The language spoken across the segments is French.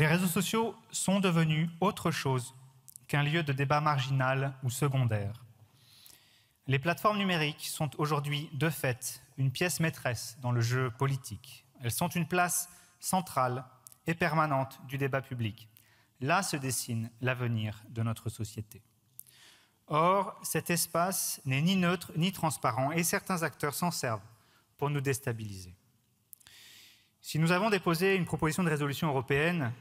Les réseaux sociaux sont devenus autre chose qu'un lieu de débat marginal ou secondaire. Les plateformes numériques sont aujourd'hui, de fait, une pièce maîtresse dans le jeu politique. Elles sont une place centrale et permanente du débat public. Là se dessine l'avenir de notre société. Or, cet espace n'est ni neutre ni transparent et certains acteurs s'en servent pour nous déstabiliser. Si nous avons déposé une proposition de résolution européenne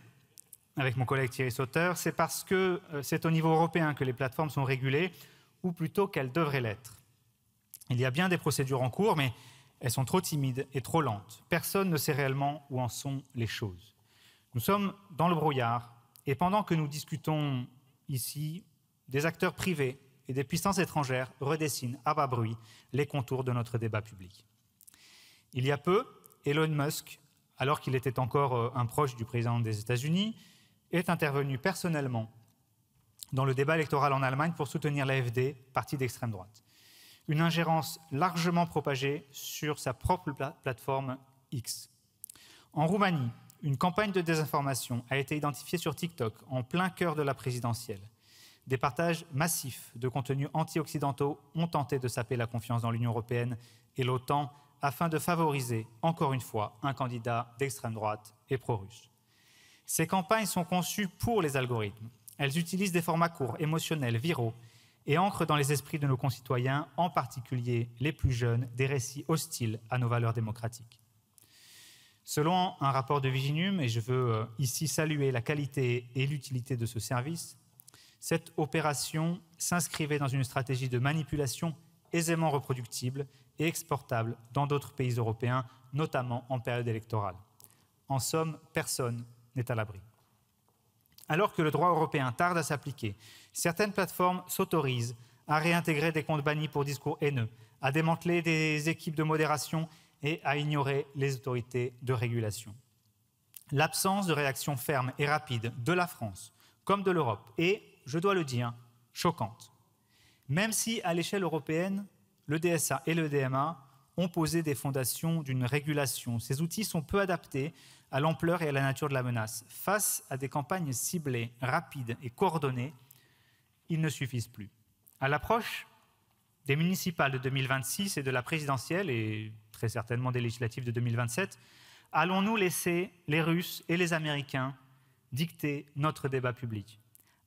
avec mon collègue Thierry Sauter, c'est parce que c'est au niveau européen que les plateformes sont régulées, ou plutôt qu'elles devraient l'être. Il y a bien des procédures en cours, mais elles sont trop timides et trop lentes. Personne ne sait réellement où en sont les choses. Nous sommes dans le brouillard, et pendant que nous discutons ici, des acteurs privés et des puissances étrangères redessinent à bas bruit les contours de notre débat public. Il y a peu, Elon Musk, alors qu'il était encore un proche du président des États-Unis, est intervenu personnellement dans le débat électoral en Allemagne pour soutenir l'AfD, parti d'extrême droite. Une ingérence largement propagée sur sa propre plateforme X. En Roumanie, une campagne de désinformation a été identifiée sur TikTok en plein cœur de la présidentielle. Des partages massifs de contenus anti-occidentaux ont tenté de saper la confiance dans l'Union européenne et l'OTAN afin de favoriser, encore une fois, un candidat d'extrême droite et pro-russe. Ces campagnes sont conçues pour les algorithmes. Elles utilisent des formats courts, émotionnels, viraux et ancrent dans les esprits de nos concitoyens, en particulier les plus jeunes, des récits hostiles à nos valeurs démocratiques. Selon un rapport de Viginum, et je veux ici saluer la qualité et l'utilité de ce service, cette opération s'inscrivait dans une stratégie de manipulation aisément reproductible et exportable dans d'autres pays européens, notamment en période électorale. En somme, personne n'est à l'abri. Alors que le droit européen tarde à s'appliquer, certaines plateformes s'autorisent à réintégrer des comptes bannis pour discours haineux, à démanteler des équipes de modération et à ignorer les autorités de régulation. L'absence de réaction ferme et rapide de la France comme de l'Europe est, je dois le dire, choquante. Même si, à l'échelle européenne, le DSA et le DMA ont posé des fondations d'une régulation, ces outils sont peu adaptés à l'ampleur et à la nature de la menace. Face à des campagnes ciblées, rapides et coordonnées, ils ne suffisent plus. À l'approche des municipales de 2026 et de la présidentielle, et très certainement des législatives de 2027, allons-nous laisser les Russes et les Américains dicter notre débat public?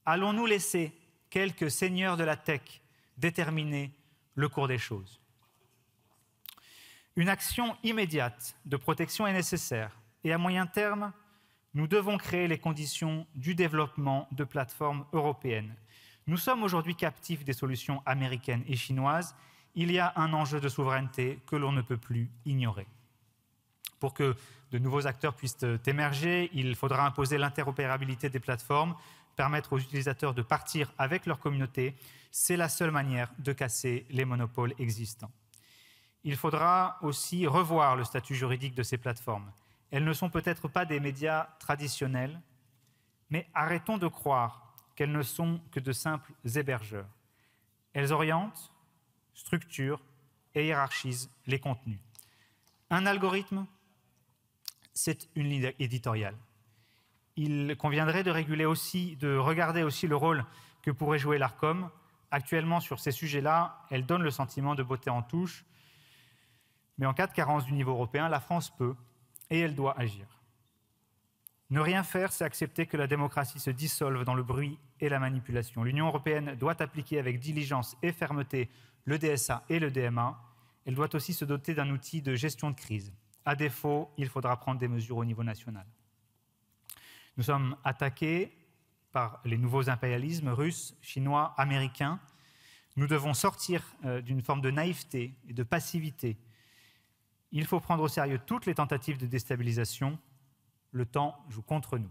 Allons-nous laisser quelques seigneurs de la tech déterminer le cours des choses? Une action immédiate de protection est nécessaire et à moyen terme, nous devons créer les conditions du développement de plateformes européennes. Nous sommes aujourd'hui captifs des solutions américaines et chinoises. Il y a un enjeu de souveraineté que l'on ne peut plus ignorer. Pour que de nouveaux acteurs puissent émerger, il faudra imposer l'interopérabilité des plateformes, permettre aux utilisateurs de partir avec leur communauté. C'est la seule manière de casser les monopoles existants. Il faudra aussi revoir le statut juridique de ces plateformes. Elles ne sont peut-être pas des médias traditionnels, mais arrêtons de croire qu'elles ne sont que de simples hébergeurs. Elles orientent, structurent et hiérarchisent les contenus. Un algorithme, c'est une ligne éditoriale. Il conviendrait de regarder aussi le rôle que pourrait jouer l'Arcom. Actuellement, sur ces sujets-là, elle donne le sentiment de botter en touche. Mais en cas de carence du niveau européen, la France peut et elle doit agir. Ne rien faire, c'est accepter que la démocratie se dissolve dans le bruit et la manipulation. L'Union européenne doit appliquer avec diligence et fermeté le DSA et le DMA. Elle doit aussi se doter d'un outil de gestion de crise. À défaut, il faudra prendre des mesures au niveau national. Nous sommes attaqués par les nouveaux impérialismes russes, chinois, américains. Nous devons sortir d'une forme de naïveté et de passivité. Il faut prendre au sérieux toutes les tentatives de déstabilisation. Le temps joue contre nous.